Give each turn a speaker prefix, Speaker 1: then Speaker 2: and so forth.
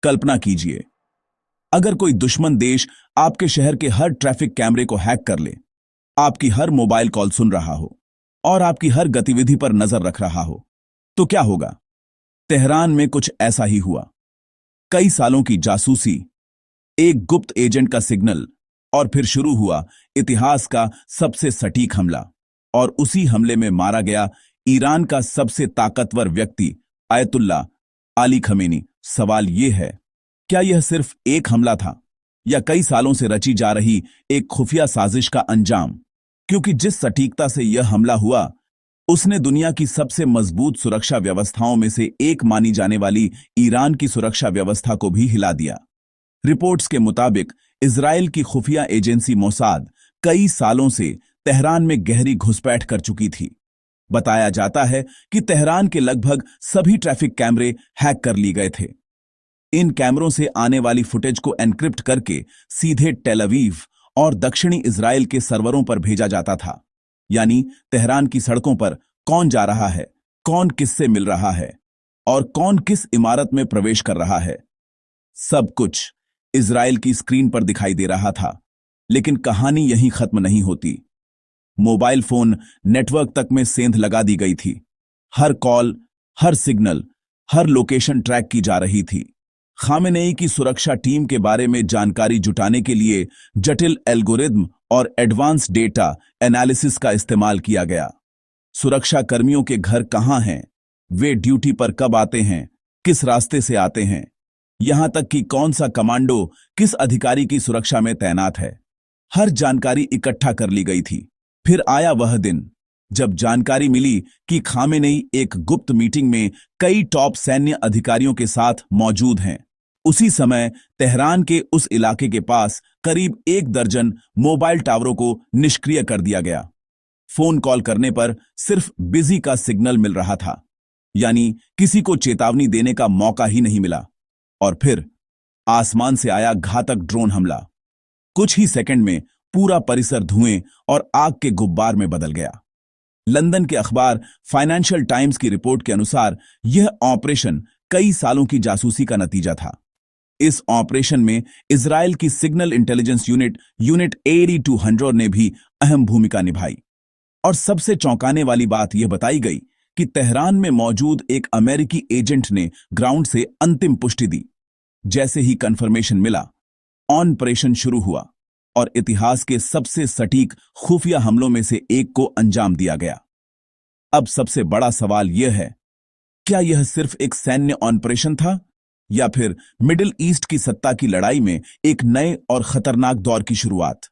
Speaker 1: कल्पना कीजिए, अगर कोई दुश्मन देश आपके शहर के हर ट्रैफिक कैमरे को हैक कर ले, आपकी हर मोबाइल कॉल सुन रहा हो और आपकी हर गतिविधि पर नजर रख रहा हो, तो क्या होगा? तेहरान में कुछ ऐसा ही हुआ। कई सालों की जासूसी, एक गुप्त एजेंट का सिग्नल, और फिर शुरू हुआ इतिहास का सबसे सटीक हमला। और उसी हमले में मारा गया ईरान का सबसे ताकतवर व्यक्ति आयतुल्ला अली खमेनी। सवाल यह है, क्या यह सिर्फ एक हमला था या कई सालों से रची जा रही एक खुफिया साजिश का अंजाम? क्योंकि जिस सटीकता से यह हमला हुआ, उसने दुनिया की सबसे मजबूत सुरक्षा व्यवस्थाओं में से एक मानी जाने वाली ईरान की सुरक्षा व्यवस्था को भी हिला दिया। रिपोर्ट्स के मुताबिक इजराइल की खुफिया एजेंसी मोसाद कई सालों से तेहरान में गहरी घुसपैठ कर चुकी थी। बताया जाता है कि तेहरान के लगभग सभी ट्रैफिक कैमरे हैक कर लिए गए थे। इन कैमरों से आने वाली फुटेज को एन्क्रिप्ट करके सीधे टेल अवीव और दक्षिणी इजराइल के सर्वरों पर भेजा जाता था। यानी तेहरान की सड़कों पर कौन जा रहा है, कौन किससे मिल रहा है और कौन किस इमारत में प्रवेश कर रहा है, सब कुछ इजराइल की स्क्रीन पर दिखाई दे रहा था। लेकिन कहानी यहीं खत्म नहीं होती। मोबाइल फोन नेटवर्क तक में सेंध लगा दी गई थी। हर कॉल, हर सिग्नल, हर लोकेशन ट्रैक की जा रही थी। खामेनेई की सुरक्षा टीम के बारे में जानकारी जुटाने के लिए जटिल एल्गोरिदम और एडवांस डेटा एनालिसिस का इस्तेमाल किया गया। सुरक्षा कर्मियों के घर कहां हैं, वे ड्यूटी पर कब आते हैं, किस रास्ते से आते हैं, यहां तक कि कौन सा कमांडो किस अधिकारी की सुरक्षा में तैनात है, हर जानकारी इकट्ठा कर ली गई थी। फिर आया वह दिन जब जानकारी मिली कि खामेनेई एक गुप्त मीटिंग में कई टॉप सैन्य अधिकारियों के साथ मौजूद हैं। उसी समय तेहरान के उस इलाके के पास करीब 1 दर्जन मोबाइल टावरों को निष्क्रिय कर दिया गया। फोन कॉल करने पर सिर्फ बिजी का सिग्नल मिल रहा था, यानी किसी को चेतावनी देने का मौका ही नहीं मिला। और फिर आसमान से आया घातक ड्रोन हमला। कुछ ही सेकंड में पूरा परिसर धुएं और आग के गुब्बार में बदल गया। लंदन के अखबार फाइनेंशियल टाइम्स की रिपोर्ट के अनुसार यह ऑपरेशन कई सालों की जासूसी का नतीजा था। इस ऑपरेशन में इजराइल की सिग्नल इंटेलिजेंस यूनिट AD200 ने भी अहम भूमिका निभाई। और सबसे चौंकाने वाली बात यह बताई गई कि तेहरान में मौजूद एक अमेरिकी एजेंट ने ग्राउंड से अंतिम पुष्टि दी। जैसे ही कंफर्मेशन मिला, ऑपरेशन शुरू हुआ और इतिहास के सबसे सटीक खुफिया हमलों में से एक को अंजाम दिया गया। अब सबसे बड़ा सवाल यह है, क्या यह सिर्फ एक सैन्य ऑपरेशन था या फिर मिडिल ईस्ट की सत्ता की लड़ाई में एक नए और खतरनाक दौर की शुरुआत?